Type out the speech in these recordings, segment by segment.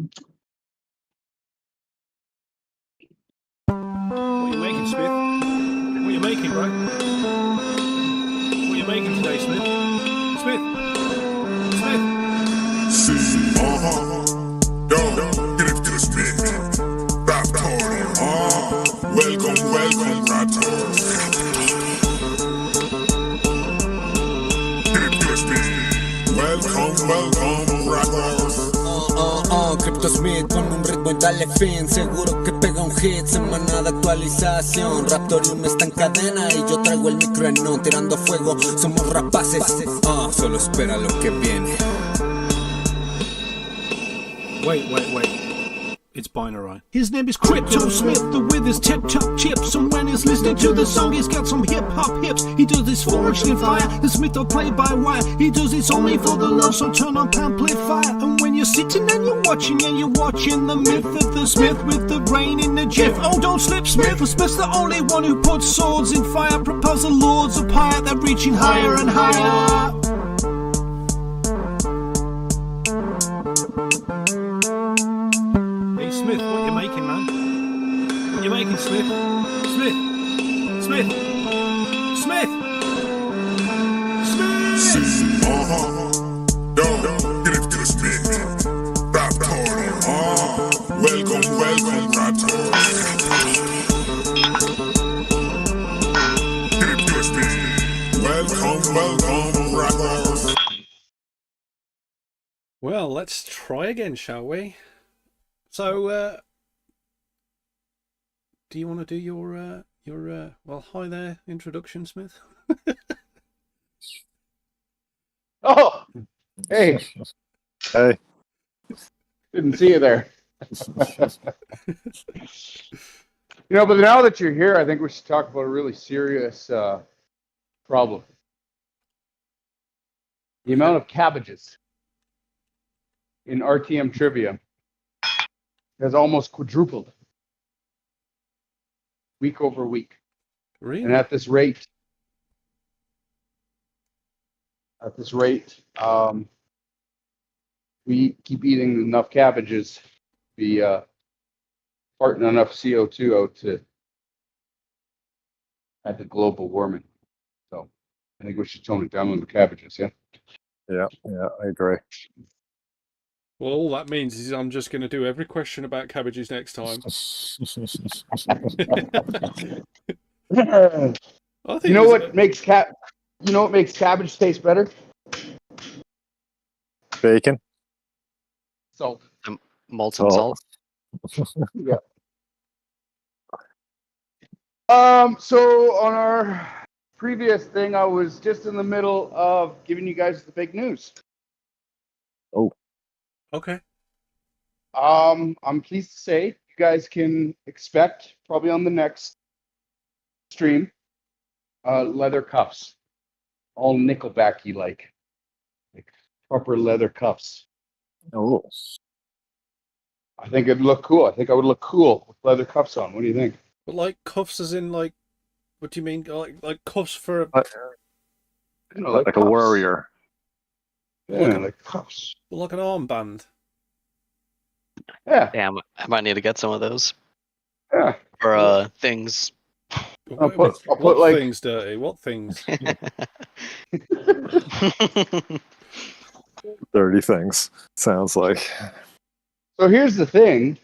What you making, Smith? What you making, bro? What you making today, Smith? Smith? Smith? Get it to the Smith. Rap party. Welcome, rappers. Get it to the Smith. Welcome, rappers. Cryptosmith con un ritmo y dale fin. Seguro que pega un hit, semana de actualización. Raptorium está en cadena y yo traigo el micro en no. Tirando fuego, somos rapaces. Solo espera lo que viene. Wait. It's binary. His name is Cryptosmith, with his tip-top chips. And when he's listening to the song, he's got some hip-hop hips. He does this forged in fire, the Smith will play by wire. He does this only for the love, so turn up amplifier. And when you're sitting and you're watching the myth of the Smith with the brain in the jiff. Oh, don't slip, Smith. The Smith's the only one who puts swords in fire, propels the lords of pyre, they're reaching higher and higher. Smith, what you making, man? What you making, Smith? Smith! Smith! Smith! Smith! Get it to the Smith. Rap party. Welcome, rappers. Get it to the Smith. Welcome, rappers. Well, let's try again, shall we? So, do you want to do your well, hi there introduction, Smith? Oh, hey. Hey. Didn't see you there. But now that you're here, I think we should talk about a really serious problem. The amount of cabbages in RTM trivia has almost quadrupled week over week. Really? And at this rate, we keep eating enough cabbages, be farting enough CO2 out to add to global warming. So I think we should tone it down on the cabbages, yeah? Yeah, I agree. Well, all that means is I'm just going to do every question about cabbages next time. I think what makes cabbage taste better? Bacon. Salt. Molten salt. Yeah. So on our previous thing, I was just in the middle of giving you guys the big news. Oh. Okay. I'm pleased to say you guys can expect probably on the next stream leather cuffs, all Nickelbacky like proper leather cuffs. Oh. I think it'd look cool. I think I would look cool with leather cuffs on. What do you think? But like cuffs, as in like, what do you mean? Like cuffs for like a warrior. Yeah, like cuffs. Like an armband. Yeah. Yeah, I might need to get some of those. Yeah. For things. I'll put what like things, Dirty? What things? Dirty things. Sounds like. So here's the thing.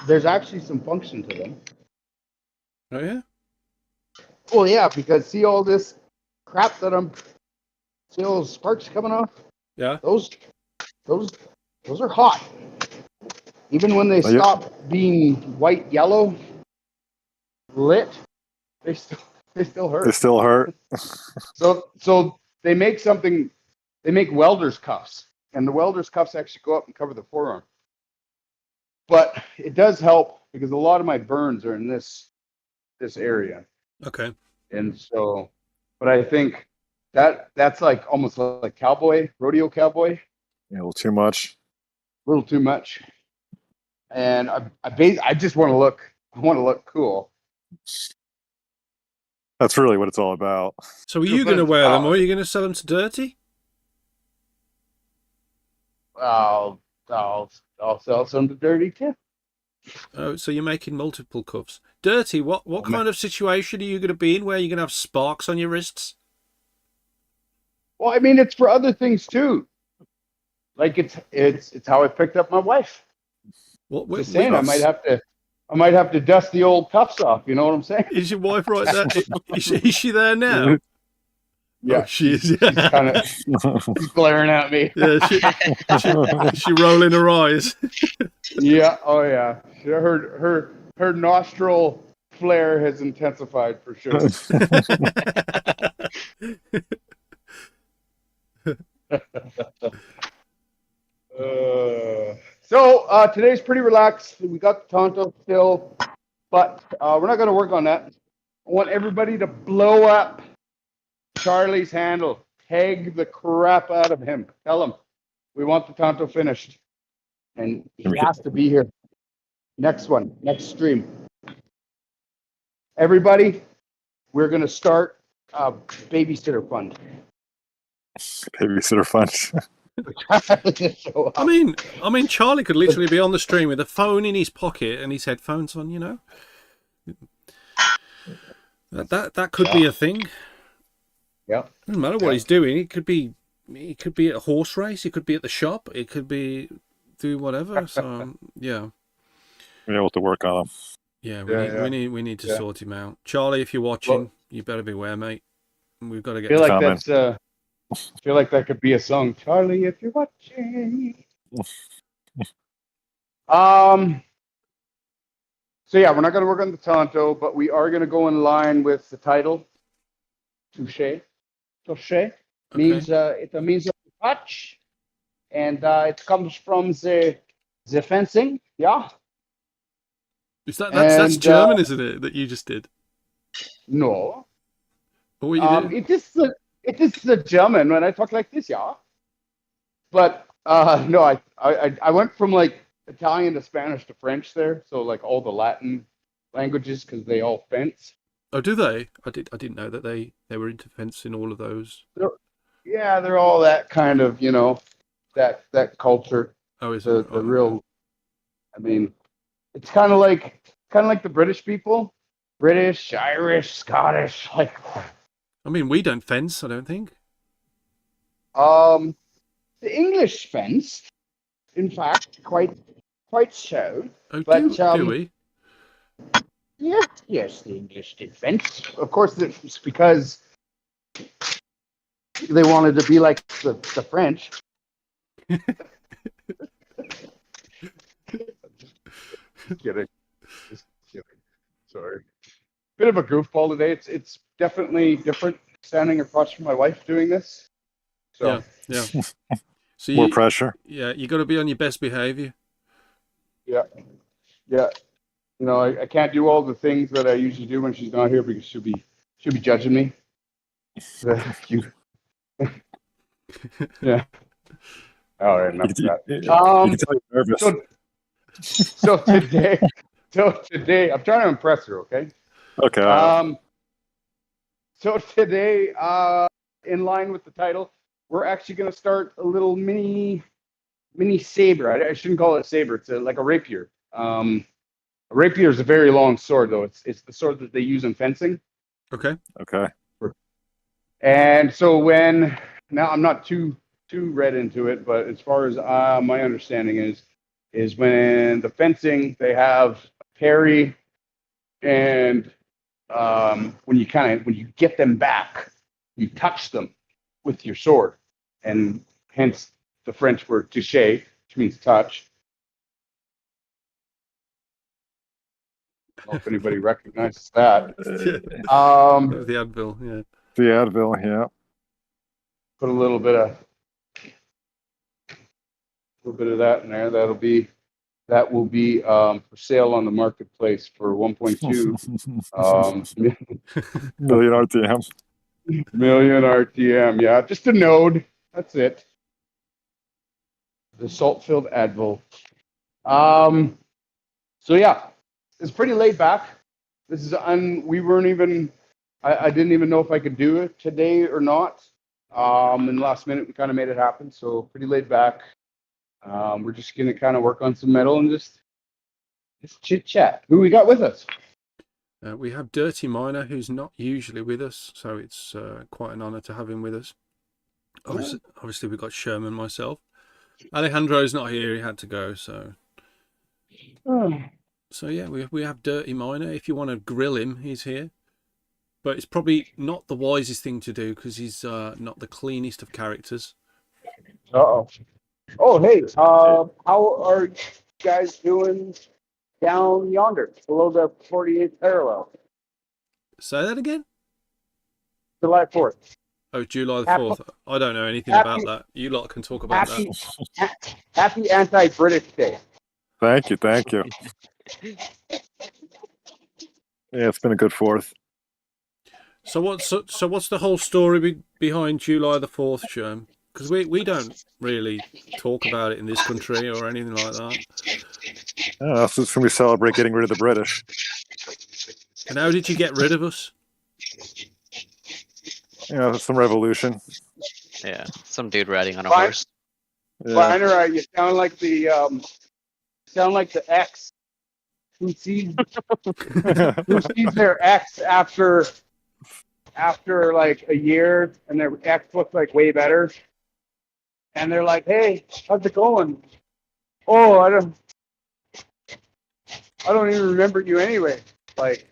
There's actually some function to them. Oh yeah. Well, yeah, because see all this crap that see all those sparks coming off? Yeah. Those are hot. Even when they stop being white, yellow, lit, they still hurt. They still hurt. So they make something. They make welder's cuffs, and the welder's cuffs actually go up and cover the forearm. But it does help because a lot of my burns are in this area. Okay. And so, but I think that's like almost like rodeo cowboy. Yeah, a little too much. A little too much. And I just want to look. I want to look cool. That's really what it's all about. So are you going to wear them, or are you going to sell them to Dirty? I'll sell some to Dirty too. Oh, so you're making multiple cuffs. Dirty, what kind of situation are you going to be in where you're going to have sparks on your wrists? Well, I mean, it's for other things too. Like it's how I picked up my wife. Just saying, I might have to dust the old cuffs off. You know what I'm saying? Is your wife right there? Is she there now? Yeah, oh, she is. She's kind of glaring at me. Yeah, she rolling her eyes. Yeah. Oh yeah. Her nostril flare has intensified for sure. So today's pretty relaxed. We got the Tonto still, but we're not going to work on that. I want everybody to blow up Charlie's handle. Tag the crap out of him. Tell him we want the Tonto finished, and he has to be here. Next stream. Everybody, we're going to start a babysitter fund. Babysitter fund. I mean, Charlie could literally be on the stream with a phone in his pocket and his headphones on. You know, that could be a thing. Yeah. Doesn't matter what he's doing. He could be at a horse race. He could be at the shop. It could be do whatever. So yeah. We're able to work on him. Yeah, we need to sort him out. Charlie, if you're watching, you better beware, mate. We've got to get. I feel like that could be a song. Charlie, if you're watching. So yeah, we're not going to work on the Tonto, but we are going to go in line with the title. Touche. Touche means it means touch, and it comes from the fencing. Yeah. That's German, isn't it? That you just did. No. What you did? It is the German when I talk like this, yeah. But no, I went from like Italian to Spanish to French there, so like all the Latin languages because they all fence. Oh, do they? I didn't know that they were into fencing all of those. They're all that kind of, you know, that culture. Oh, is the it? the real? I mean, it's kind of like the British people, British, Irish, Scottish, like. I mean, we don't fence, I don't think. The English fence, in fact, quite so. Oh, but, do we? Yeah, yes, the English did fence. Of course, it's because they wanted to be like the French. Just kidding. Sorry. Bit of a goofball today. It's definitely different standing across from my wife doing this. So yeah. So more pressure. Yeah, you got to be on your best behavior. Yeah. You know, I can't do all the things that I usually do when she's not here because she'll be judging me. Yeah. All right, enough of that. So today, I'm trying to impress her. Okay. Okay. So today, in line with the title, we're actually going to start a little mini saber. I shouldn't call it a saber. It's like a rapier. A rapier is a very long sword, though. It's the sword that they use in fencing. Okay. And so now I'm not too read into it, but as far as my understanding is when the fencing they have parry, and when you get them back, you touch them with your sword, and hence the French word touche, which means touch. I don't know if anybody recognizes that. The Advil, yeah. The Advil, yeah. Put a little bit of that in there. That will be for sale on the marketplace for 1.2 million RTM. Million RTM, yeah. Just a node. That's it. The salt-filled Advil. So yeah, it's pretty laid back. This is we weren't even I didn't even know if I could do it today or not. In the last minute, we kind of made it happen. So pretty laid back. We're just gonna kind of work on some metal and just chit chat. Who we got with us? We have Dirty Miner, who's not usually with us, so it's quite an honour to have him with us. Obviously, we've got Sherman, myself. Alejandro's not here; he had to go. So yeah, we have Dirty Miner. If you want to grill him, he's here. But it's probably not the wisest thing to do because he's not the cleanest of characters. Oh, hey, how are you guys doing down yonder below the 48th parallel? Say that again? July 4th. Oh, July the 4th. I don't know anything about that. You lot can talk about that. Happy anti-British Day. Thank you. Yeah, it's been a good 4th. So what's the whole story behind July the 4th, Sherm? Because we don't really talk about it in this country or anything like that. Yeah, so it's when we celebrate getting rid of the British. And how did you get rid of us? Some revolution. Yeah, some dude riding on a horse. Yeah. Liner, you sound like the ex who sees their ex after like a year, and their ex looks like way better, and they're like, "Hey, how's it going?" "Oh, I don't even remember you anyway." Like,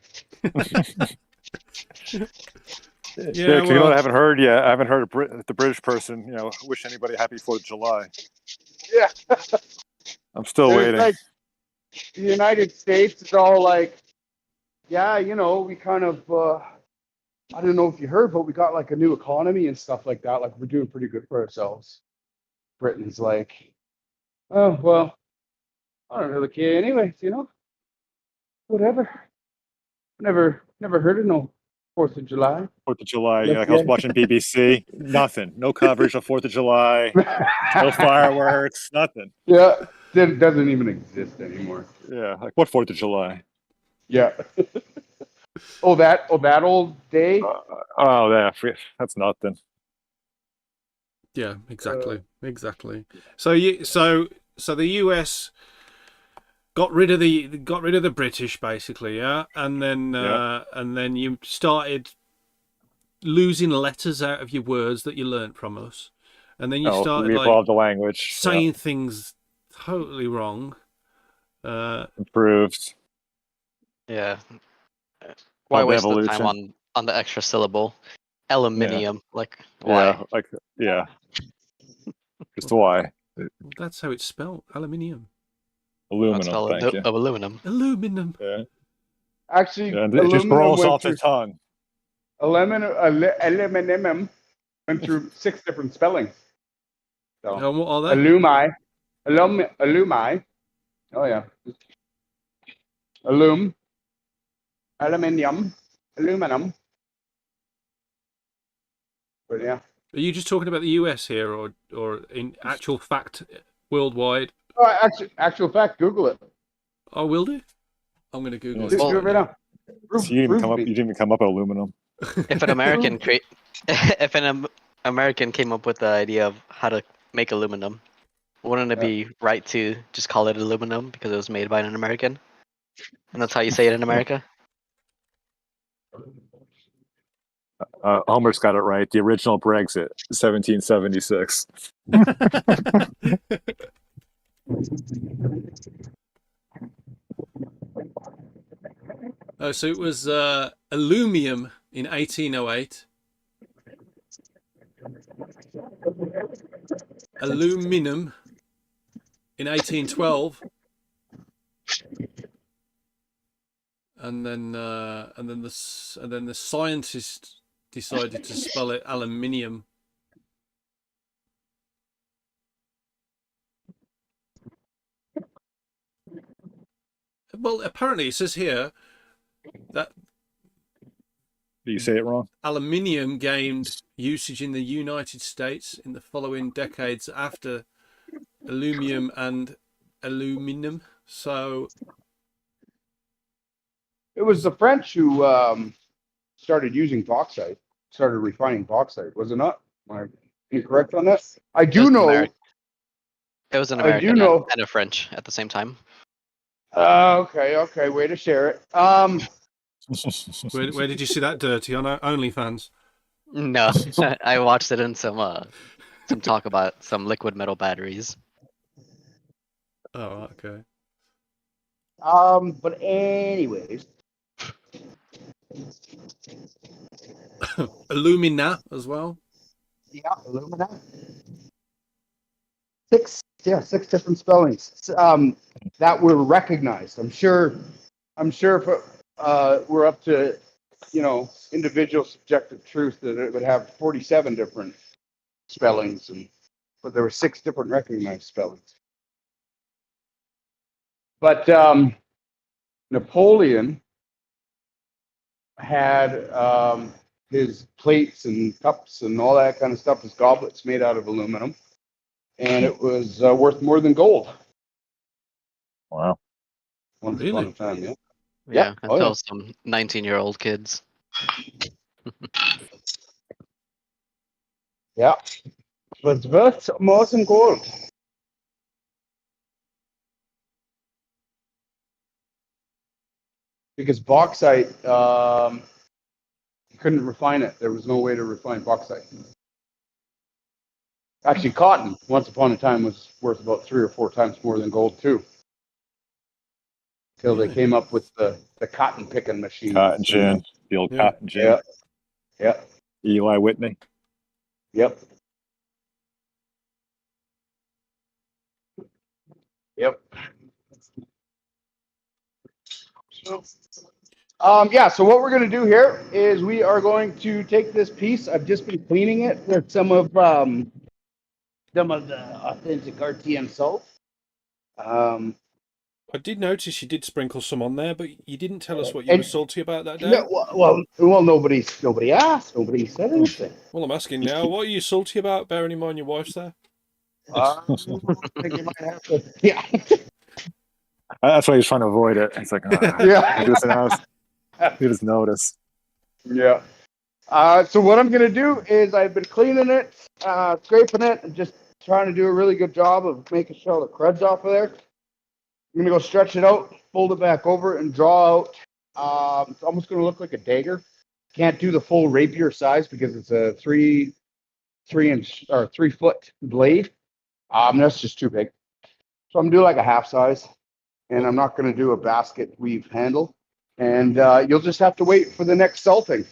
Yeah, you know what I haven't heard yet? I haven't heard the British person, wish anybody happy 4th of July. yeah. I'm still waiting. Like, the United States is all like, yeah, we kind of, I don't know if you heard, but we got like a new economy and stuff like that. Like, we're doing pretty good for ourselves. Britain's like, oh, well, I don't really care anyways, whatever. Never heard of no 4th of July. 4th of July. I was watching BBC. Nothing. No coverage of 4th of July. No fireworks. Nothing. Yeah, it doesn't even exist anymore. Yeah, like what 4th of July? Yeah. Oh, that old day. Yeah, that's nothing. Yeah, exactly. So the US got rid of the British, basically, yeah, and then you started losing letters out of your words that you learnt from us, and then you started evolved the language, saying things totally wrong. Improved. Yeah. Why waste the time on the extra syllable? Aluminium, why? Yeah. Just why? That's how it's spelled. Aluminium. Aluminum. Thank you. Aluminum. Aluminum. Yeah. Actually, it just rolls off the tongue. Aluminum went through 6 different spellings. So, and what are they? Alumi. Oh yeah. Aluminium. But yeah. Are you just talking about the US here, or in actual fact worldwide? Oh, actual fact, Google it. I will do. I'm going to Google it. Just do it right now. So you didn't even come up with aluminum. If an American came up with the idea of how to make aluminum, wouldn't it be right to just call it aluminum because it was made by an American? And that's how you say it in America? Homer's got it right. The original Brexit, 1776. So it was aluminum in 1808. Aluminum in 1812. And then the scientists decided to spell it aluminium. Well, apparently it says here that Do you say it wrong? aluminium gained usage in the United States in the following decades after aluminum and aluminum. So it was the French who started using bauxite, started refining bauxite, was it not? Am I incorrect on that? I do know. It was an I do American know. and a French at the same time. Okay, way to share it. Where did you see that dirty on OnlyFans? No, I watched it in some talk about some liquid metal batteries. Oh, okay. But anyways, Illumina as well. yeah, alumina. Six different spellings. That were recognized. I'm sure if we're up to, individual subjective truth, that it would have 47 different spellings, but there were 6 different recognized spellings. But Napoleon had his plates and cups and all that kind of stuff, his goblets made out of aluminum, and it was worth more than gold. Wow. Once Really? upon a time, yeah. Yeah, Oh, until yeah. some 19-year-old kids. Yeah. But it's worth more than gold. Because bauxite, you couldn't refine it. There was no way to refine bauxite. Actually, cotton, once upon a time, was worth about 3 or 4 times more than gold, too. Till they Really? came up with the cotton picking machine. Cotton gin, the old Yeah. cotton gin. Yeah. Eli Whitney. Yep. So what we're going to do here is we are going to take this piece. I've just been cleaning it with some of the authentic RTM salt. I did notice you did sprinkle some on there, but you didn't tell us what you were salty about that day. Yeah, well, nobody asked. Nobody said anything. Well, I'm asking now. What are you salty about? Bearing in mind your wife's there. I think you might have to. Yeah. That's why he's trying to avoid it. It's like, Yeah. he just notice. Yeah. So what I'm gonna do is I've been cleaning it, scraping it, and just trying to do a really good job of making sure all the crud's off of there. I'm gonna go stretch it out, fold it back over, and draw out. It's almost gonna look like a dagger. Can't do the full rapier size because it's a 3 inch or 3 foot blade. That's just too big. So I'm gonna do like a half size, and I'm not gonna do a basket weave handle. And you'll just have to wait for the next salting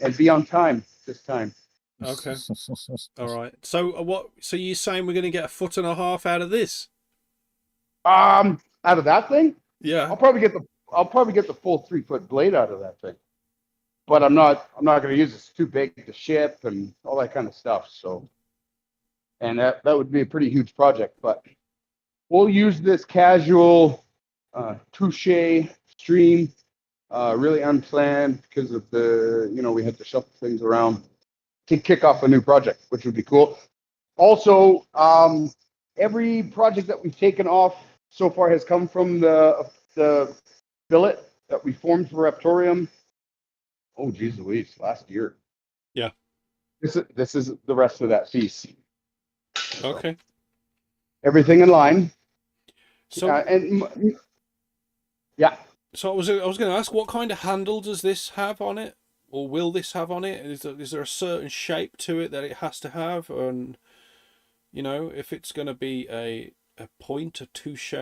and be on time this time. Okay. All right. So what? So you're saying we're going to get 1.5 foot out of this? Out of that thing? Yeah. I'll probably get the full 3 foot blade out of that thing. But I'm not going to use it. It's too big to ship and all that kind of stuff. So, and that would be a pretty huge project. But we'll use this casual touche stream. Really unplanned because of we had to shuffle things around to kick off a new project, which would be cool. Also, every project that we've taken off so far has come from the billet that we formed for Raptorium. Oh, geez Louise, last year. Yeah. This is the rest of that piece. Okay. Everything in line. So yeah. So I was going to ask, what kind of handle does this have on it, or will this have on it? Is there a certain shape to it that it has to have, and if it's going to be a point, a touche,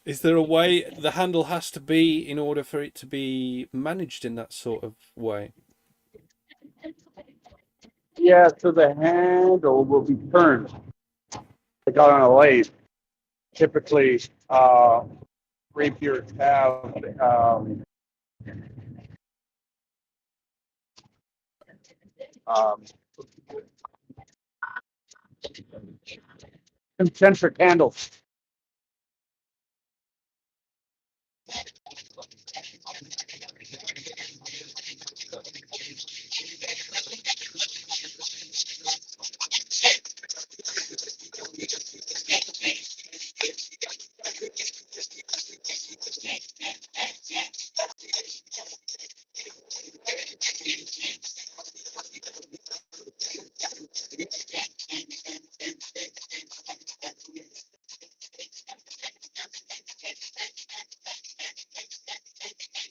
is there a way the handle has to be in order for it to be managed in that sort of way? Yeah, so the handle will be turned. Like on a lathe. Typically, rapiers have concentric handles.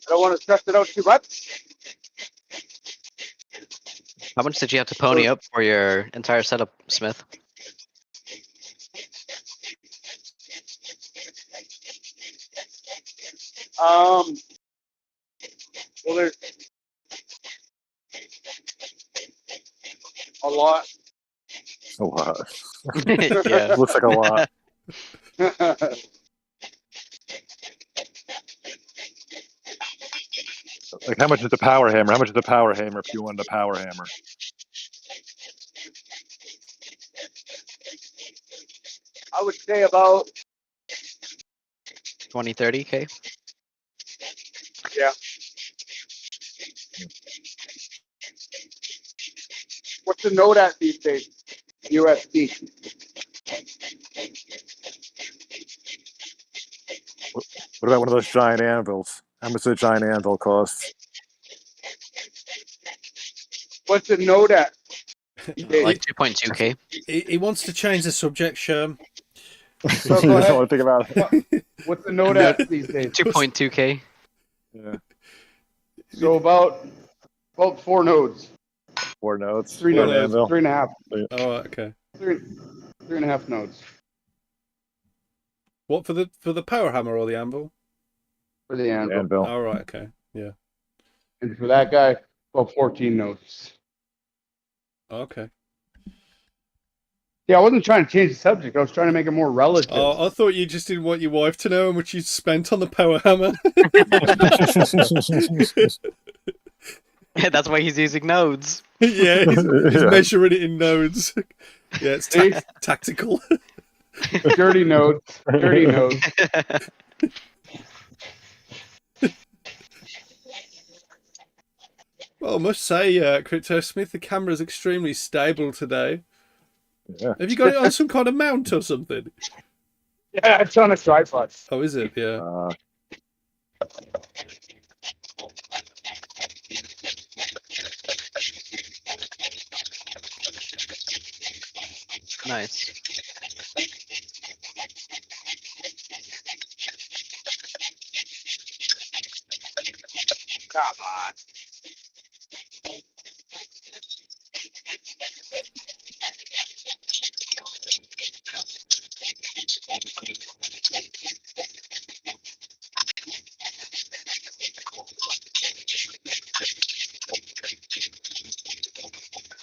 don't want to stress it out too much. How much did you have to pony up for your entire setup, Smith? Well, there's a lot. A lot. Yeah. Looks like a lot. Like, how much is the power hammer? How much is the power hammer if you wanted a power hammer? I would say about 20, 30K? yeah. What's the node at these days? USD. What about one of those giant anvils? How much does a giant anvil cost? What's the node at? Like 2.2K. He wants to change the subject, Sherm. So You go don't want ahead. to think about it. What's the node at these days? 2.2K. Yeah. So about 4 nodes. 4 nodes. 3 for an nodes. anvil. 3.5. Oh, okay. 3.5 nodes What for the power hammer or the anvil? for the anvil. Anvil. Oh, right, okay, yeah, And for that guy, about 14 nodes. okay. Yeah, I wasn't trying to change the subject. I was trying to make it more relative. Oh, I thought you just didn't want your wife to know how much you spent on the power hammer. That's why he's using nodes. Yeah, he's Yeah. measuring it in nodes. Yeah, it's tactical. Dirty nodes. Dirty nodes. Well, I must say, Cryptosmith, the camera's extremely stable today. Yeah. Have you got it on some kind of mount or something? Yeah, it's on a tripod. Oh, is it? Yeah. Nice. Come on.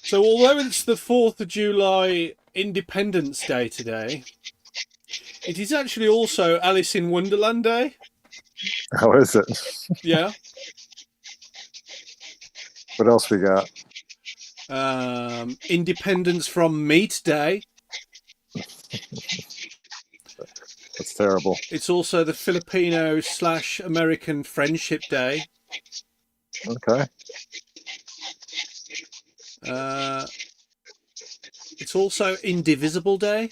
So, although it's the 4th of July Independence Day today, it is actually also Alice in Wonderland Day. How is it? Yeah. What else we got? Independence from Meat Day. That's terrible. It's also the Filipino/American Friendship Day. Okay. It's also Indivisible Day.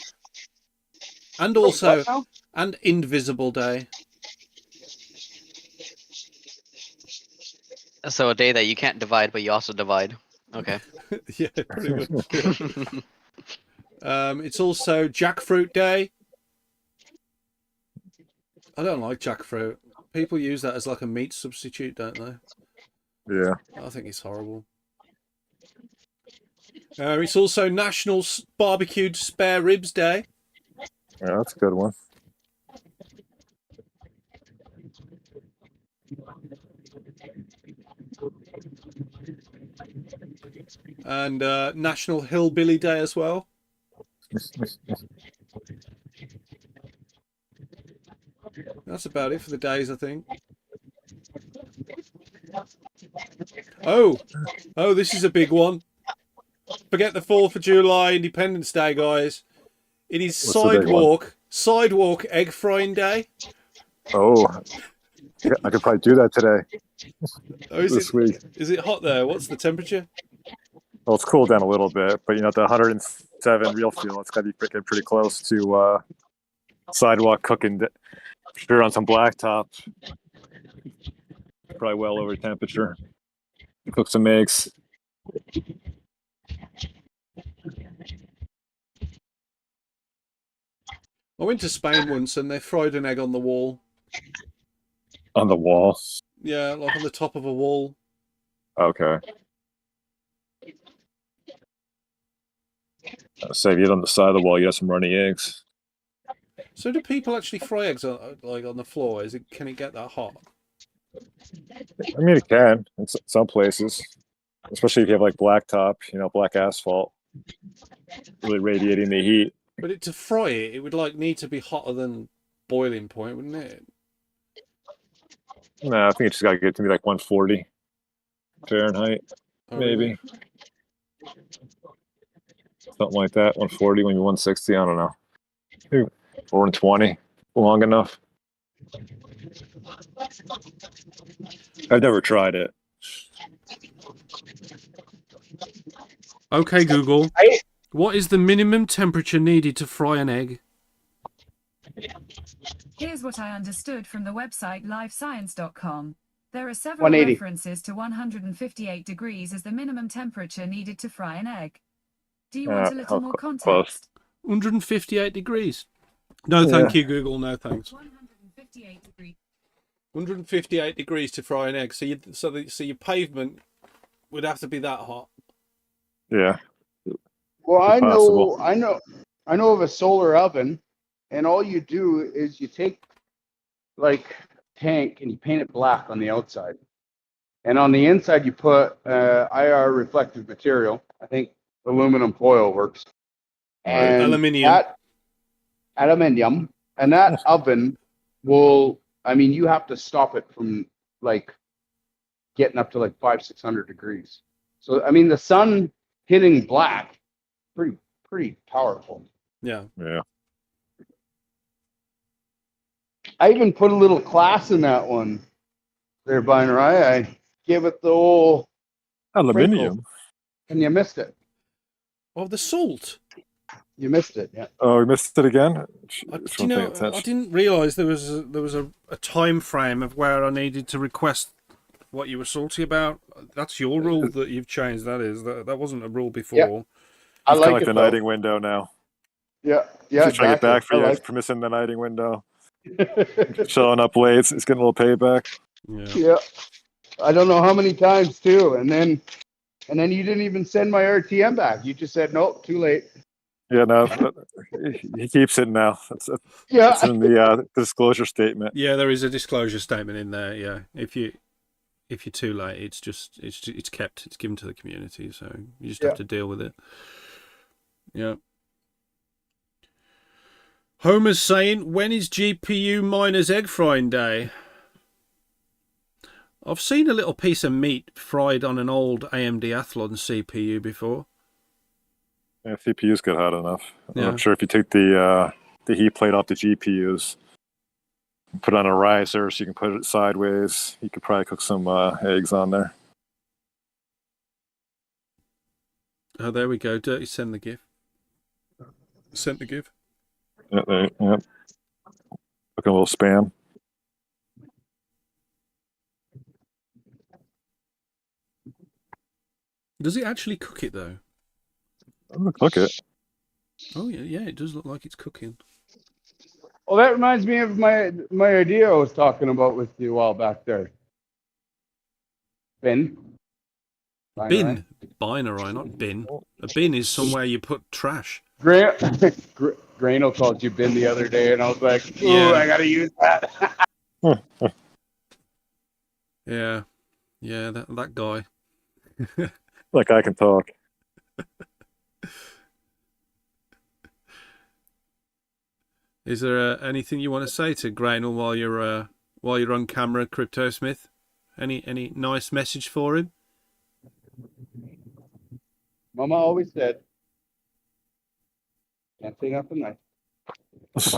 And What also now? and Invisible Day. So a day that you can't divide, but you also divide. Okay. Yeah, pretty much. Yeah. It's also Jackfruit Day. I don't like jackfruit. People use that as like a meat substitute, don't they? Yeah. I think it's horrible. It's also National Barbecued Spare Ribs Day. Yeah, that's a good one. And National Hillbilly Day as well. That's about it for the days, I think. Oh, this is a big one. Forget the 4th of July Independence Day, guys. It is What's the big one? sidewalk egg frying day. Oh, yeah, I could probably do that today. Oh, This week. Is it hot there? What's the temperature? Well, it's cooled down a little bit, but the 107 real fuel, it's got to be pretty close to sidewalk cooking. Sure, on some blacktop. Probably well over temperature. Cook some eggs. I went to Spain once and they fried an egg on the wall. On the wall. Yeah, like on the top of a wall. Okay. So if you get on the side of the wall, you have some runny eggs. So do people actually fry eggs like on the floor? Can it get that hot? I mean, it can in some places, especially if you have like blacktop, black asphalt, really radiating the heat. But to fry it, it would like need to be hotter than boiling point, wouldn't it? No, I think it just got to get to be like 140 Fahrenheit, Oh, maybe. Really? Something like that. 140, maybe 160. I don't know. Maybe 120, long enough. I've never tried it. Okay, Google. What is the minimum temperature needed to fry an egg? Here's what I understood from the website livescience.com. There are several 180. references to 158 degrees as the minimum temperature needed to fry an egg. Do you want a little more context? Close. 158 degrees. No, thank you, Google. No, thanks. 158 degrees. 158 degrees to fry an egg. So your pavement would have to be that hot. Yeah. Well, I Impossible. know of a solar oven, and all you do is you take like tank and you paint it black on the outside, and on the inside you put IR reflective material. I think aluminum foil works. And Aluminium. That aluminium, and that oven will. I mean, you have to stop it from like getting up to like 500-600 degrees. So I mean, the sun hitting black, pretty powerful. Yeah. Yeah. I even put a little class in that one there, Binary. I gave it the old Aluminium. sprinkle, and you missed it. Oh, the salt. You missed it, yeah. Oh, we missed it again. I didn't realise there was a time frame of where I needed to request what you were salty about. That's your rule that you've changed. That wasn't a rule before. Yeah. I It's like kind of it like the though. knighting window now. Yeah, Just trying to get back for you like for missing the knighting window. Showing up late, it's getting a little payback. Yeah. I don't know how many times too, and then you didn't even send my RTM back. You just said nope, too late. Yeah, no, he keeps it now. It's in the disclosure statement. Yeah, there is a disclosure statement in there. Yeah, if you're too late, it's kept. It's given to the community, so you just have to deal with it. Yeah. Homer's saying, when is GPU miners egg frying day? I've seen a little piece of meat fried on an old AMD Athlon CPU before. Yeah, CPUs get hot enough. Yeah. I'm sure if you take the heat plate off the GPUs, put it on a riser so you can put it sideways, you could probably cook some eggs on there. Oh, there we go. Dirty, send the GIF. Sent the GIF. Yeah. Looking a little spam. Does it actually cook it though? I'm gonna cook it. Oh yeah, it does look like it's cooking. Well, that reminds me of my idea I was talking about with you a while back there. Bin. Bin. Binary, not bin. A bin is somewhere you put trash. Graino called you bin the other day, and I was like, ooh, yeah. I gotta use that. Yeah, that guy. Like I can talk. Is there anything you want to say to Grainel while you're on camera, Cryptosmith? Any nice message for him? Mama always said, can't say nothing nice.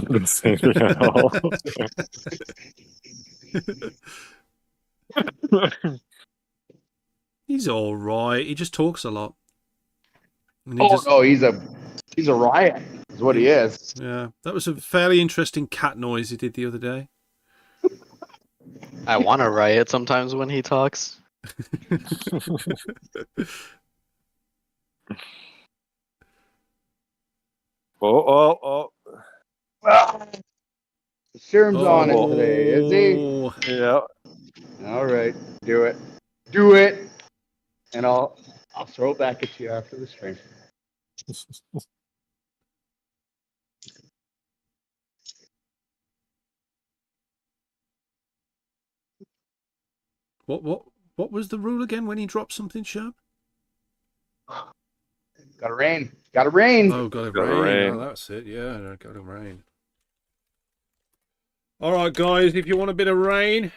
Didn't say anything at all. He's all right. He just talks a lot. No, he's a riot. Is what he is. Yeah, that was a fairly interesting cat noise he did the other day. I want to riot sometimes when he talks. Oh. Sherm's on it today, is he? Yeah. All right, do it. Do it. And I'll throw it back at you after the stream. What was the rule again when he dropped something sharp? Gotta rain. Gotta rain. Oh, gotta Gotta rain. rain. Oh, that's it. Yeah, gotta rain. All right, guys. If you want a bit of rain,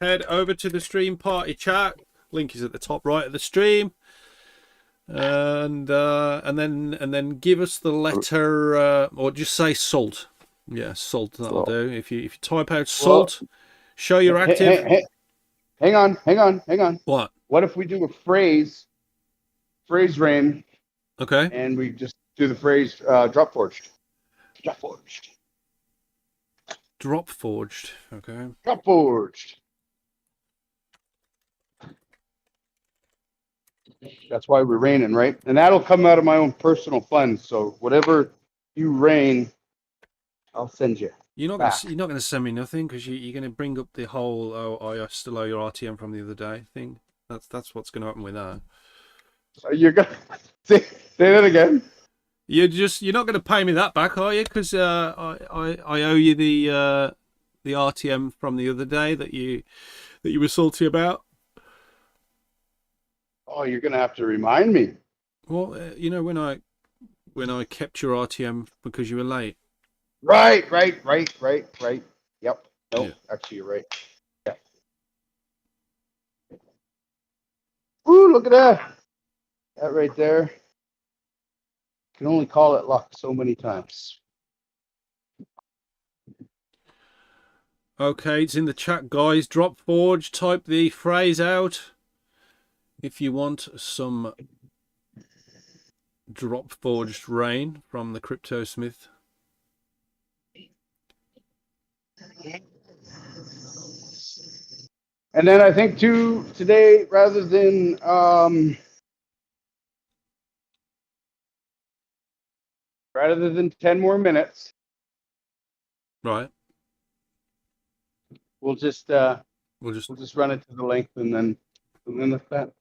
head over to the stream party chat. Link is at the top right of the stream. And then give us the letter or just say salt. Yeah, salt. That'll do. If you type out salt, show you're active. Hang on. What? What if we do a phrase rain, Okay. and we just do the phrase drop forged. Drop forged. Drop forged. Okay. Drop forged. That's why we're raining, right? And that'll come out of my own personal funds. So whatever you rain, I'll send you. You're not gonna send me nothing because you're gonna bring up the whole I still owe your RTM from the other day thing. That's what's gonna happen with that. So you're gonna say that again? You're not gonna pay me that back, are you? Because I owe you the RTM from the other day that you were salty about. Oh, you're gonna have to remind me. Well, when I kept your RTM because you were late. Right. Yep. Nope. Yeah. Actually, you're right. Yeah. Ooh, look at that. That right there. Can only call it luck so many times. Okay, it's in the chat, guys. Drop forge. Type the phrase out if you want some drop forged rain from the Cryptosmith. And then I think too today, rather than 10 more minutes, Right. we'll just run it to the length and then that's that.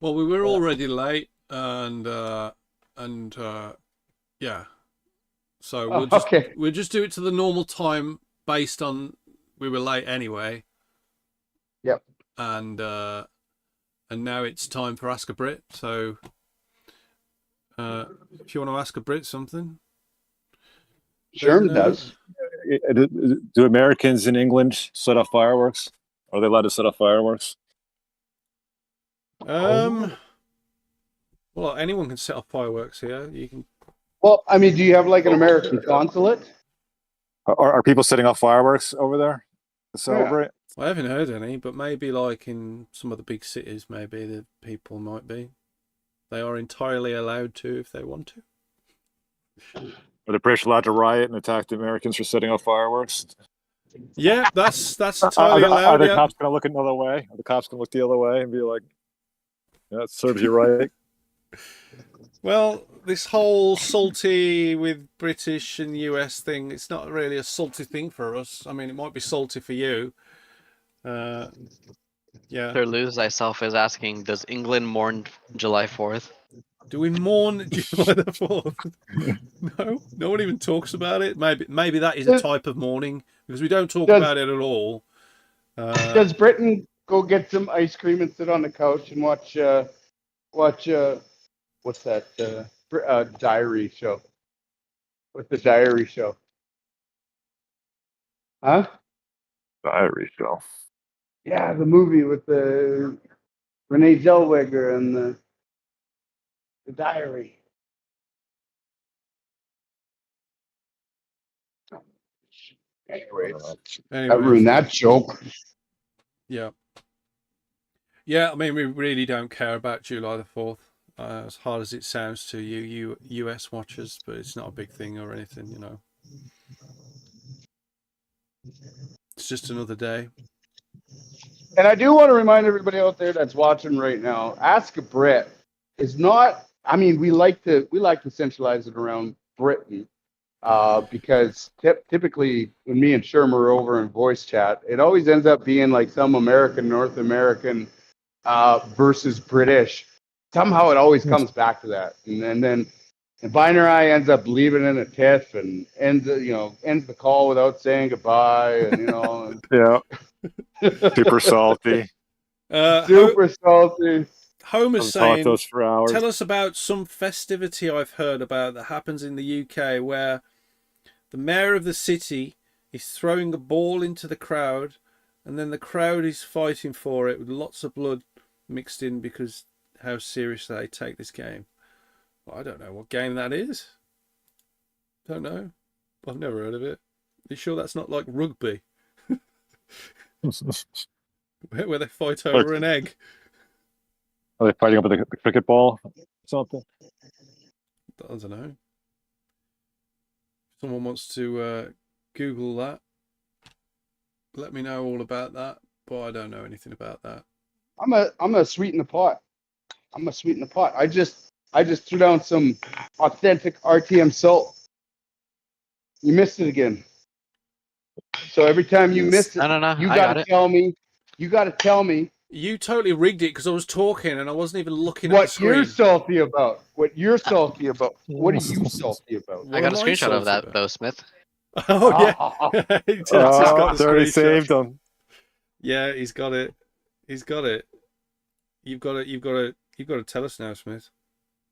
Well, we were already late, and yeah. So we'll just do it to the normal time based on we were late anyway. Yep. And now it's time for Ask a Brit. So if you want to ask a Brit something. Sherm does. Do Americans in England set off fireworks? Are they allowed to set off fireworks? Well, anyone can set off fireworks here. You can. Well, I mean, do you have like an American consulate? Are people setting off fireworks over there to celebrate? I haven't heard any, but maybe like in some of the big cities, maybe the people might be. They are entirely allowed to if they want to. Are the British allowed to riot and attack the Americans for setting off fireworks? Yeah, that's entirely allowed. Are the cops going to look another way? Are the cops going to look the other way and be like, "Yeah, it serves you right"? Well, this whole salty with British and US thing, it's not really a salty thing for us. I mean, it might be salty for you. Yeah. Sir Luz thyself is asking, does England mourn July 4th? Do we mourn July the 4th? No, no one even talks about it. Maybe that is a type of mourning because we don't talk about it at all. Does Britain go get some ice cream and sit on the couch and watch what's that diary show? What's the diary show? Huh? Diary show. Yeah, the movie with the Renee Zellweger and the diary. Anyways, I ruined that joke. Yeah. Yeah, I mean, we really don't care about July the 4th, as hard as it sounds to you US watchers, but it's not a big thing or anything, you know. It's just another day. And I do want to remind everybody out there that's watching right now, Ask a Brit is not, I mean, we like to centralize it around Britain. because typically when me and Sherm are over in voice chat, it always ends up being like some American, North American versus British. Somehow it always comes back to that, and then Binary ends up leaving in a tiff and ends the call without saying goodbye, and Yeah. Super salty. super salty. Homer's Talk to saying, us for hours. tell us about some festivity I've heard about that happens in the UK where the mayor of the city is throwing a ball into the crowd and then the crowd is fighting for it with lots of blood mixed in because how seriously they take this game. Well, I don't know what game that is. Don't know. I've never heard of it. Are you sure that's not like rugby? Where they fight over an egg? Are they fighting over the cricket ball or something? I don't know. If someone wants to Google that, let me know all about that. But I don't know anything about that. I'm a sweeten the pot. I'm a sweeten the pot. I just threw down some authentic RTM salt. You missed it again. So every time you miss it, No. you gotta tell me. You gotta tell me. You totally rigged it because I was talking and I wasn't even looking at the What screen. you're salty about. What you're salty about. What are you salty about? I got a screenshot of that though, Smith. Oh yeah. He's Oh, already saved them. Yeah, he's got it. He's got it. You've got to tell us now, Smith.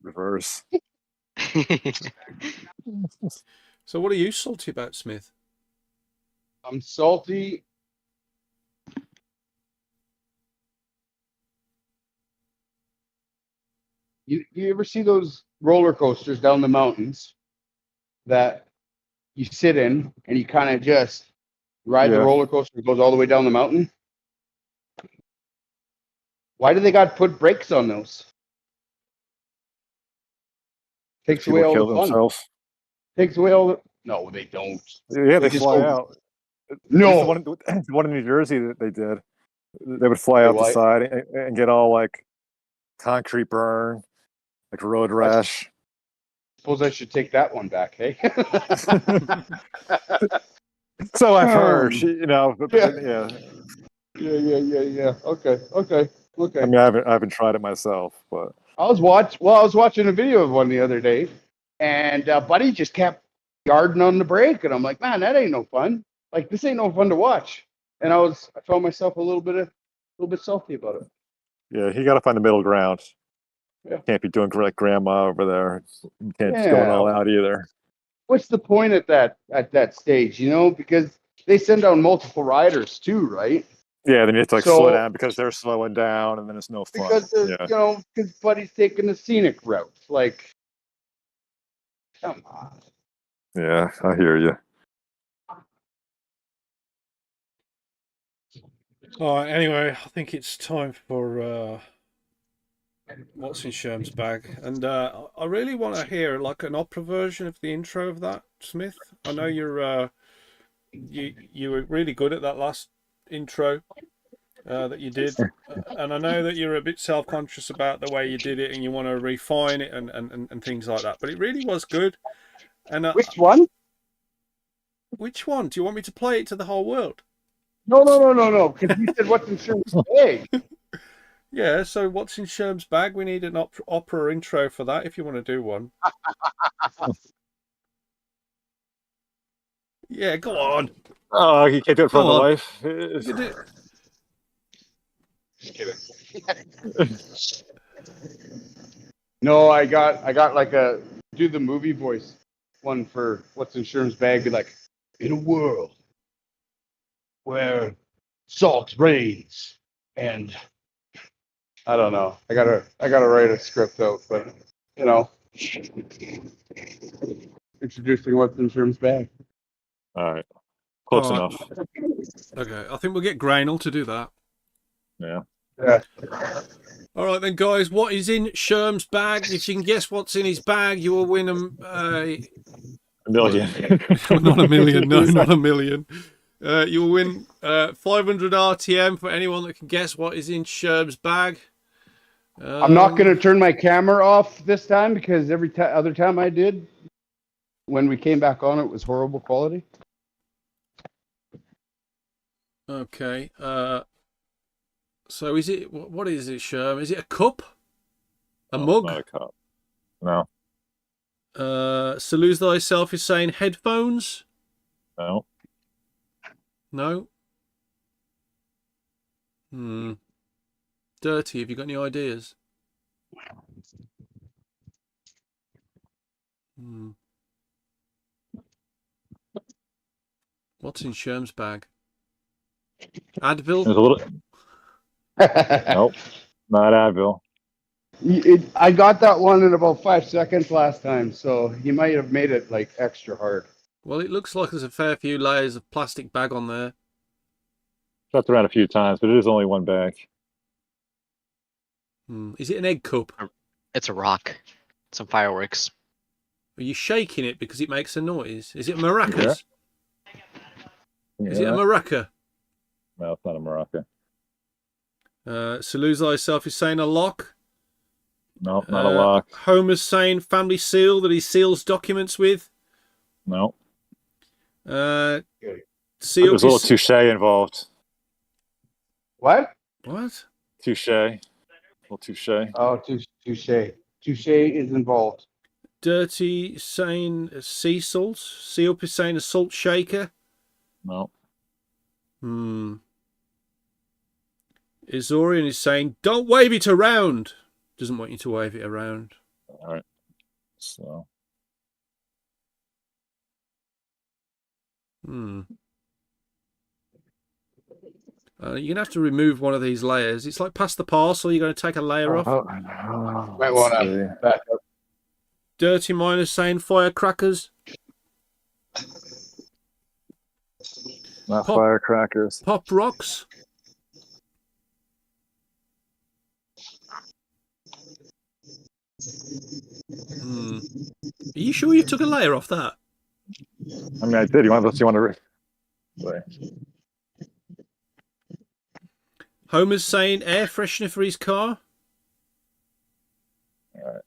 Reverse. So what are you salty about, Smith? I'm salty. You ever see those roller coasters down the mountains that you sit in and you kind of just ride the roller coaster that goes all the way down the mountain? Why do they got to put brakes on those? Takes away all the fun. Themselves. Takes away all the... No, they don't. Yeah, they fly out. No. The one in New Jersey that they did. They would fly out the side and get all like concrete burn, like road rash. Suppose I should take that one back, hey? So I've heard, Yeah. Yeah. Okay. I mean, I haven't tried it myself, but I was watching a video of one the other day, and Buddy just kept yarding on the brake, and I'm like, man, that ain't no fun. Like, this ain't no fun to watch. And I found myself a little bit salty about it. Yeah, you got to find the middle ground. Yeah. Can't be doing like grandma over there. You can't just going all out either. What's the point at that stage? Because they send down multiple riders too, right? Yeah, then you have to slow down because they're slowing down, and then it's no fun. Because because Buddy's taking the scenic route. Like, come on. Yeah, I hear you. Anyway, I think it's time for what's in Sherm's bag, and I really want to hear like an opera version of the intro of that, Smith. I know you're you were really good at that last intro that you did, and I know that you're a bit self-conscious about the way you did it, and you want to refine it and things like that. But it really was good. And which one? Which one? Do you want me to play it to the whole world? No. Because you said what's in Sherm's bag. Yeah, so what's in Sherm's bag? We need an opera intro for that if you want to do one. Yeah, go on. Oh, you can't do it for the life. Just kidding. No, I got like do the movie voice one for what's in Sherm's bag. Be like, in a world where salt reigns and I don't know. I gotta write a script out, but introducing what's in Sherm's bag. All right, close enough. Okay, I think we'll get Grainel to do that. Yeah. All right then, guys. What is in Sherm's bag? If you can guess what's in his bag, you will win a million. Not a million. No, not a million. You will win 500 RTM for anyone that can guess what is in Sherm's bag. I'm not going to turn my camera off this time because every other time I did, when we came back on, it was horrible quality. Okay. So is it? What is it, Sherm? Is it a cup? A mug? Not a cup. No. Salute Thyself is saying headphones. No. No. Dirty. Have you got any ideas? What's in Sherm's bag? Advil? There's a little. Nope. Not Advil. I got that one in about 5 seconds last time, so he might have made it like extra hard. Well, it looks like there's a fair few layers of plastic bag on there. Shopped around a few times, but it is only one bag. Is it an egg cup? It's a rock. Some fireworks. Are you shaking it because it makes a noise? Is it maracas? Yeah. Is it a maraca? No, it's not a maraca. Salute Thyself is saying a lock. No, not a lock. Homer's saying family seal that he seals documents with. No. Seal There's a little touche involved. What? What? Touche. A little touche. Oh, touche. Touche is involved. Dirty saying sea salt. Seal is saying a salt shaker. No. Izorian is saying, don't wave it around. Doesn't want you to wave it around. All right. So. You're going to have to remove one of these layers. It's like past the parcel. You're going to take a layer off. Might want to back up. Dirty Miner saying firecrackers. Not firecrackers. Pop rocks. Are you sure you took a layer off that? I mean, I did. You want to? Wait. Homer's saying air freshener for his car. All right.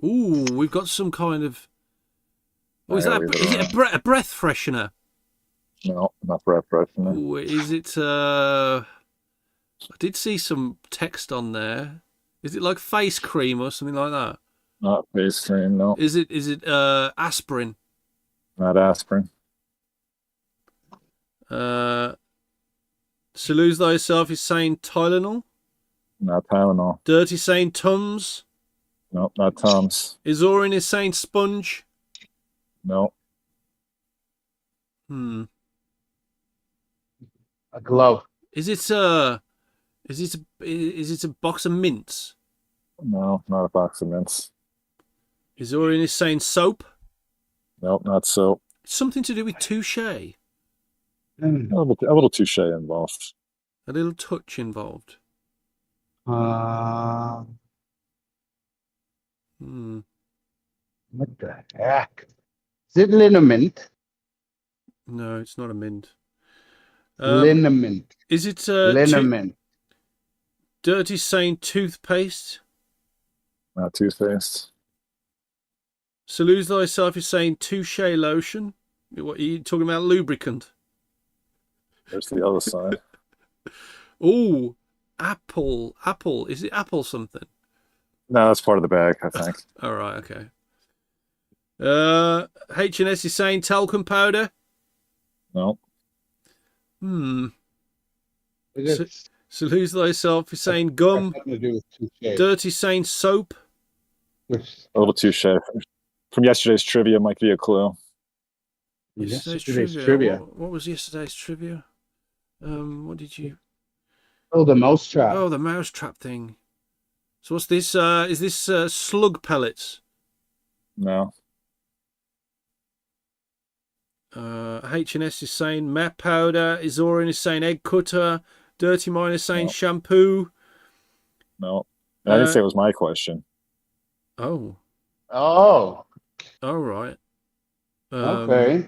Ooh, we've got some kind of. Oh, is it a breath freshener? No, not breath freshener. Ooh, is it? I did see some text on there. Is it like face cream or something like that? Not face cream, no. Is it aspirin? Not aspirin. Salute Thyself is saying Tylenol. Not Tylenol. Dirty saying Tums. No, not Tums. Izorin is saying sponge. No. A glove. Is it a box of mints? No, not a box of mints. Izorin is saying soap. Nope, not soap. Something to do with touche. A little touche involved. A little touch involved. What the heck? Is it liniment? No, it's not a mint. Liniment. Is it liniment? Dirty saying toothpaste. Not toothpaste. Salute Thyself is saying touche lotion. What are you talking about? Lubricant. There's the other side. Oh, apple. Apple. Is it apple something? No, that's part of the bag, I think. All right, okay. H&S is saying talcum powder. No. Salute Thyself is saying gum. Nothing to do with touche. Dirty saying soap. A little touche. From yesterday's trivia might be a clue. Yesterday's trivia. What was yesterday's trivia? What did you... Oh, the mousetrap. Oh, the mousetrap thing. So what's this? Is this slug pellets? No. H&S is saying map powder. Izorin is saying egg cutter. Dirty Mine is saying shampoo. No. I didn't say it was my question. Oh. Oh. All right. Okay.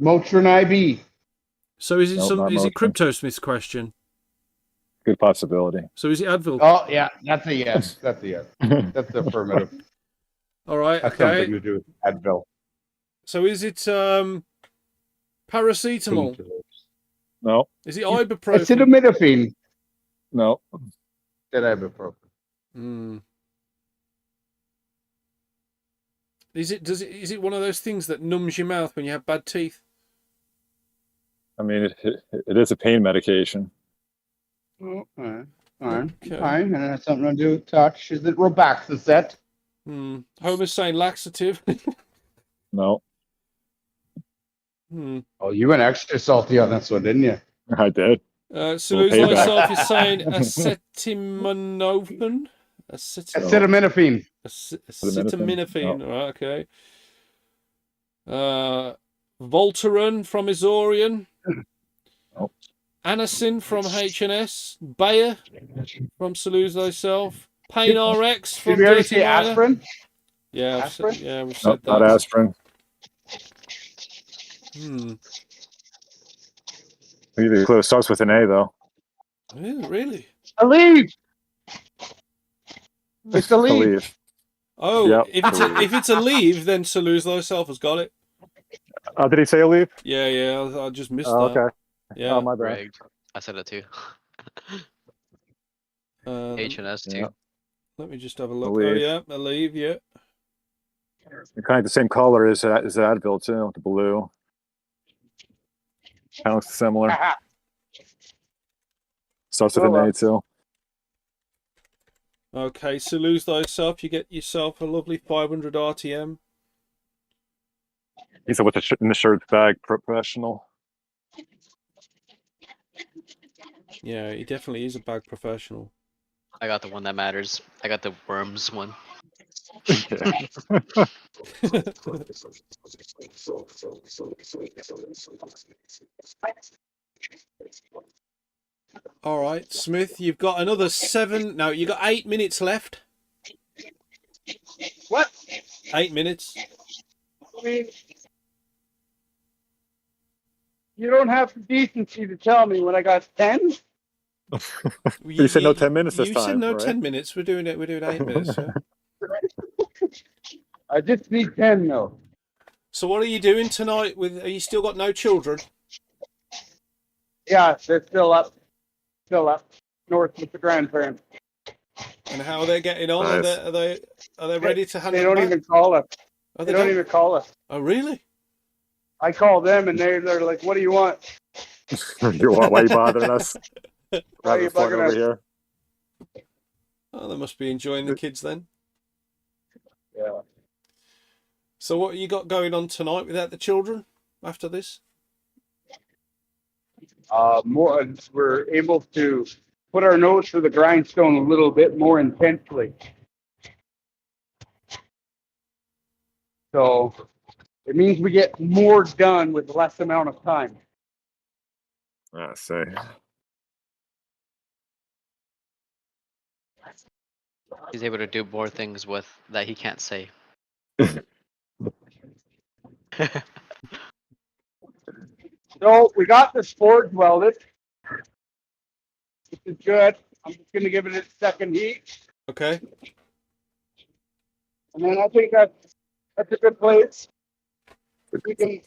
Motrin IB. So is it Nope, is it Cryptosmith's question? Good possibility. So is it Advil? Oh yeah, that's a yes. That's a yes. That's affirmative. All right. Has something Okay. to do with Advil. So is it paracetamol? No, Is it ibuprofen? Acetaminophen. no. Said ibuprofen. Hmm. Is it one of those things that numbs your mouth when you have bad teeth? I mean, it is a pain medication. Oh, all right. Fine. Okay. Fine. And it has something to do with touch. Is it Robaxacet? Homer's saying laxative. No, Oh, you went extra salty on this one, didn't you? I did. Salute payback. Thyself is saying acetaminophen. Acetaminophen. Acetaminophen. Oh. Right, okay. Voltaren from Isorian. Oh. Anisin from H&S. Bayer from Salute Thyself. Pain RX from Did we already Dirty say Miner. aspirin? Yeah, Aspirin? we've said Nope, not that. aspirin. Really close. Starts with an A though. Yeah, really? Aleve. It's Aleve. Believe. Oh, Yep. if it's a leave, then Salute Thyself has got it. Did he say a leave? Yeah, I just missed Oh, that. okay. Yeah. Oh, my bad. Rigged. I said it too. H&S too. Yeah. Let me just have a look. Aleve. Oh yeah, a leave. Yeah. They're kind of the same color as Advil too, the blue. Kind of looks similar. Starts with an A too. Okay, so lose thyself. You get yourself a lovely 500 RTM. He said with in the shirt bag, professional. Yeah, he definitely is a bag professional. I got the one that matters. I got the worms one. All right, Smith, you've got another 7. No, you got 8 minutes left. What? 8 minutes. I mean, you don't have the decency to tell me when I got 10. You said no 10 minutes this time. You said no right? 10 minutes. We're doing 8 minutes. Yeah. I just need 10 though. So what are you doing tonight? Are you still got no children? Yeah, they're still up north with the grandparents. And how are they getting on? Nice. Are they ready to hand They them don't back? even call us. Oh, They don't even call us. Oh, really? I call them and they're like, "What do you want? Why are you bothering us? Why are Having you fun bugging over us?" here. Oh, they must be enjoying the kids then. Yeah. So what you got going on tonight without the children after this? We're able to put our nose to the grindstone a little bit more intensely. So it means we get more done with less amount of time. I see. He's able to do more things with that he can't say. So we got this forge welded. This is good. I'm just going to give it its second heat. Okay. And then I think that's a good place. We can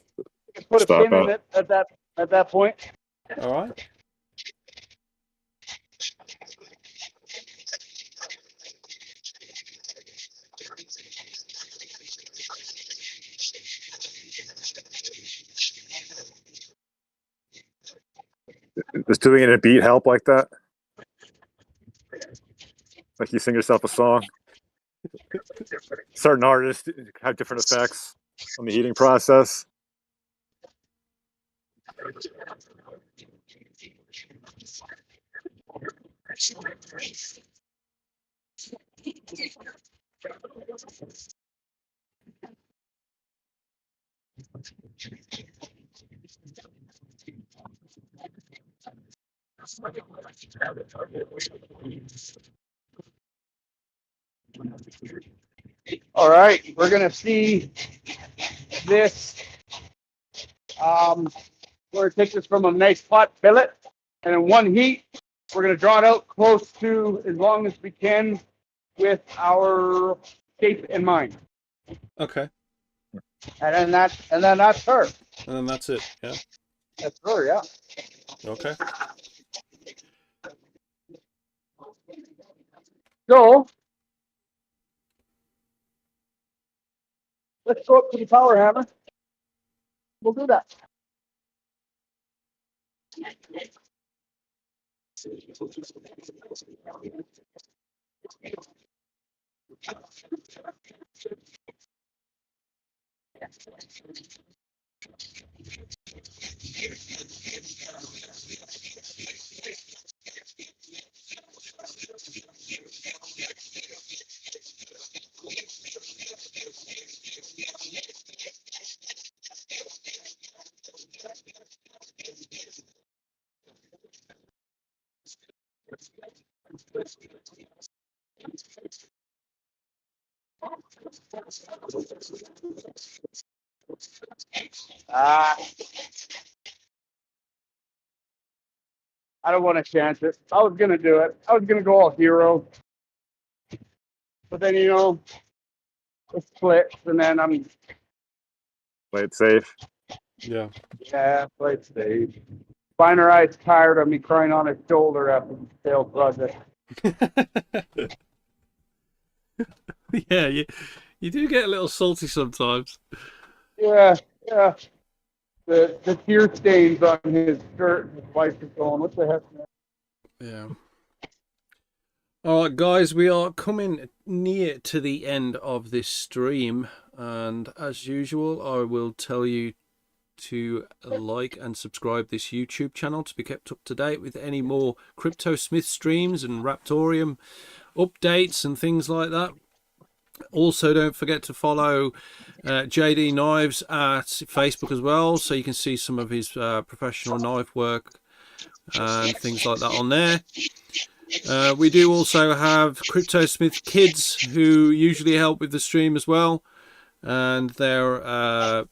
put Stop a pin in it at that point. All right. Does doing it in a beat help like that? Like you sing yourself a song? Certain artists have different effects on the heating process. All right, we're gonna see this. We're gonna take this from a nice hot billet, and in one heat, we're gonna draw it out close to as long as we can with our shape in mind. Okay. And then that's her. And then that's it. Yeah. That's her, yeah. Okay. So let's go up to the power hammer. We'll do that. I don't want to chance it. I was gonna do it. I was gonna go all hero, but then it splits, and then I'm Play it safe. Yeah. play it safe. Spiner Eye's tired of me crying on his shoulder after the failed project. Yeah, you do get a little salty sometimes. Yeah. The tear stains on his shirt, and his wife is going, "What the heck, man?" Yeah. All right, guys, we are coming near to the end of this stream, and as usual, I will tell you to like and subscribe this YouTube channel to be kept up to date with any more Cryptosmith streams and Raptorium updates and things like that. Also, don't forget to follow JD Knives at Facebook as well, so you can see some of his professional knife work and things like that on there. We do also have Cryptosmith Kids, who usually help with the stream as well, and their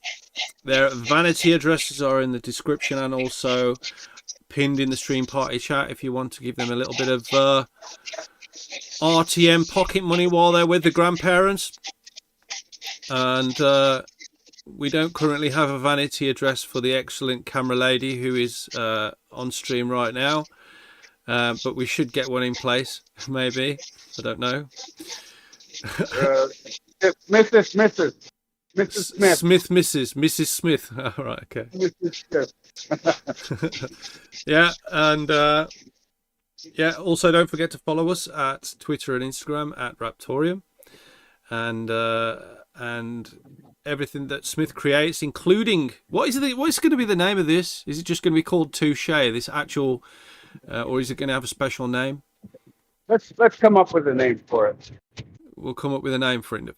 vanity addresses are in the description and also pinned in the stream party chat if you want to give them a little bit of RTM pocket money while they're with the grandparents. And we don't currently have a vanity address for the excellent camera lady who is on stream right now, but we should get one in place, maybe. I don't know. Mrs. Smith. Mrs. Smith. All right, okay. Mrs. Smith. Yeah, and yeah, also don't forget to follow us at Twitter and Instagram at Raptorium, and everything that Smith creates, including what's going to be the name of this? Is it just going to be called Touche, this actual, or is it going to have a special name? Let's come up with a name for it. We'll come up with a name for it.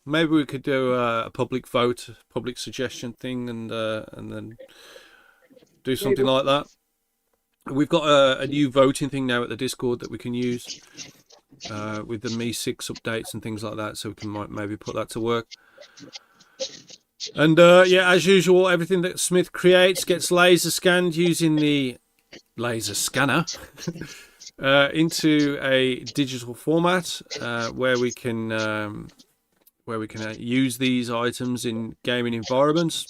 Maybe we could do a public vote, public suggestion thing, and then do something like that. We've got a new voting thing now at the Discord that we can use with the Me 6 updates and things like that, so we can maybe put that to work. And yeah, as usual, everything that Smith creates gets laser scanned using the laser scanner into a digital format where we can use these items in gaming environments,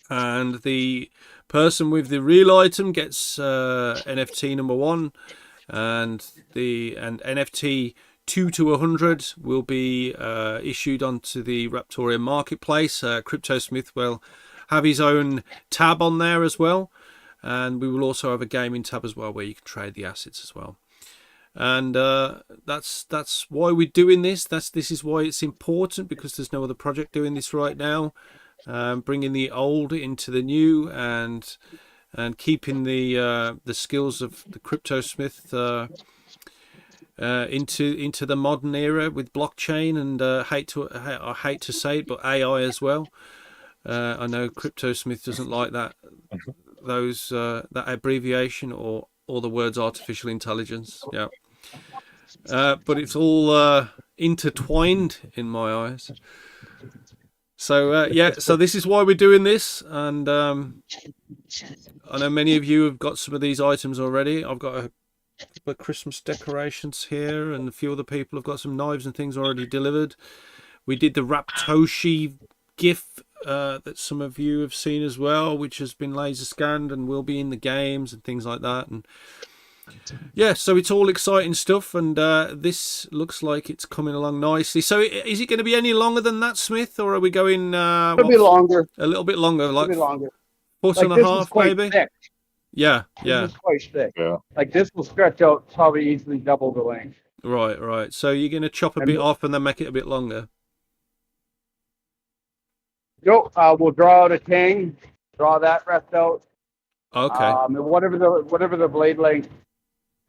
and the person with the real item gets NFT number 1, and NFT 2 to 100 will be issued onto the Raptorium marketplace. Cryptosmith will have his own tab on there as well, and we will also have a gaming tab as well where you can trade the assets as well. And that's why we're doing this. This is why it's important, because there's no other project doing this right now. Bringing the old into the new, and keeping the skills of the Cryptosmith into the modern era with blockchain and I hate to say it, but AI as well. I know Cryptosmith doesn't like that that abbreviation or the words artificial intelligence. Yeah, but it's all intertwined in my eyes. So yeah, so this is why we're doing this, and I know many of you have got some of these items already. I've got a couple of Christmas decorations here, and a few other people have got some knives and things already delivered. We did the Raptoshi GIF that some of you have seen as well, which has been laser scanned and will be in the games and things like that. And yeah, so it's all exciting stuff, and this looks like it's coming along nicely. So is it going to be any longer than that, Smith, or are we going A bit longer. a little bit longer, A like bit longer. foot Like and a this was half, quite maybe? thick. Yeah, This yeah. was quite thick. Yeah. Like this will stretch out probably easily double the length. Right, right. So you're going to chop a bit off and then make it a bit longer? Nope, we'll draw out a tang, draw that rest out. Okay. And whatever the blade length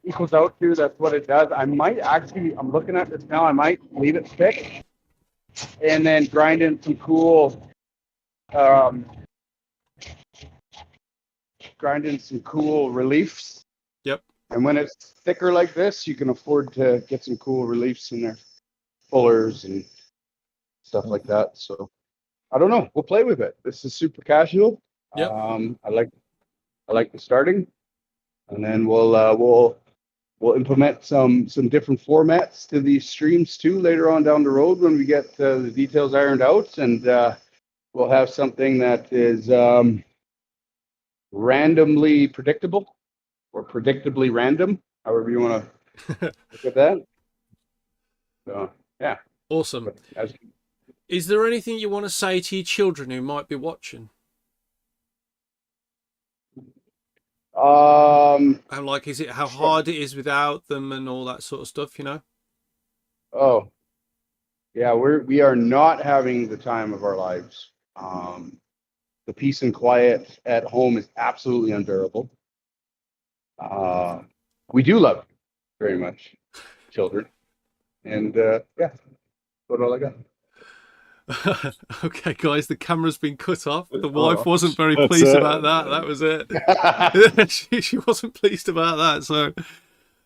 equals out to, that's what it does. I might actually, I'm looking at this now, I might leave it thick and then grind in some cool, reliefs. Yep. And when it's thicker like this, you can afford to get some cool reliefs in there, fullers and stuff like that. So I don't know. We'll play with it. This is super casual. Yep. I like the starting, and then we'll implement some different formats to these streams too later on down the road when we get the details ironed out, and we'll have something that is randomly predictable or predictably random, however you want to look at that. So yeah. Awesome. Is there anything you want to say to your children who might be watching? And like, is it how hard it is without them and all that sort of stuff, you know? Oh, yeah, we are not having the time of our lives. The peace and quiet at home is absolutely unbearable. We do love you very much, children, and yeah, that's all I got. Okay, guys, the camera's been cut off. The wife wasn't very pleased about that. That was it. she wasn't pleased about that. So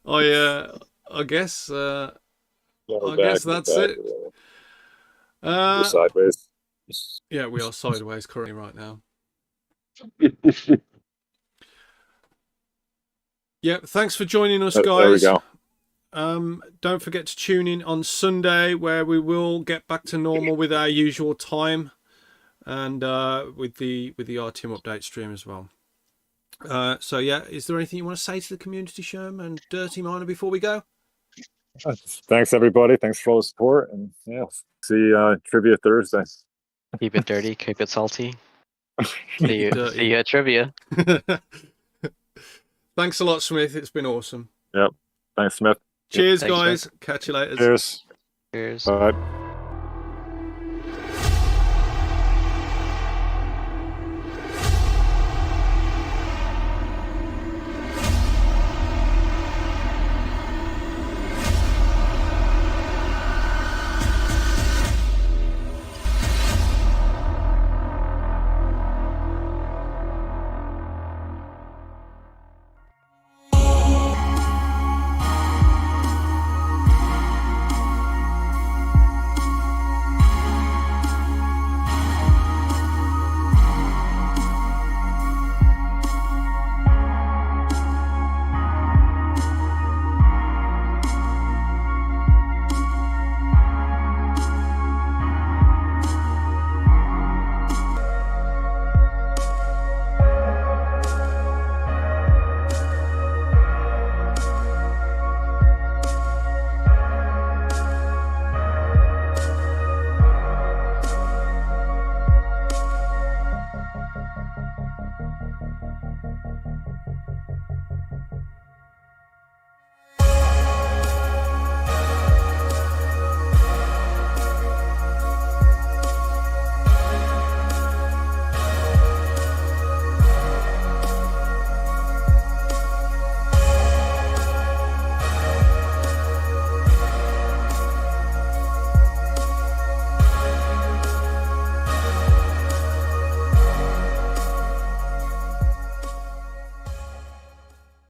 I guess that's it. We're sideways. Yeah, we are sideways currently right now. Yeah, thanks for joining us, guys. There we go. Don't forget to tune in on Sunday, where we will get back to normal with our usual time, and with the RTM update stream as well. So yeah, is there anything you want to say to the community, Sherm and Dirty Miner, before we go? Thanks everybody. Thanks for all the support, and yeah, see Trivia Thursday. Keep it dirty, keep it salty. See you at trivia. Thanks a lot, Smith. It's been awesome. Yep. Thanks, Smith. Cheers, Thanks, guys. Smith. Catch you later. Cheers. Cheers. Bye.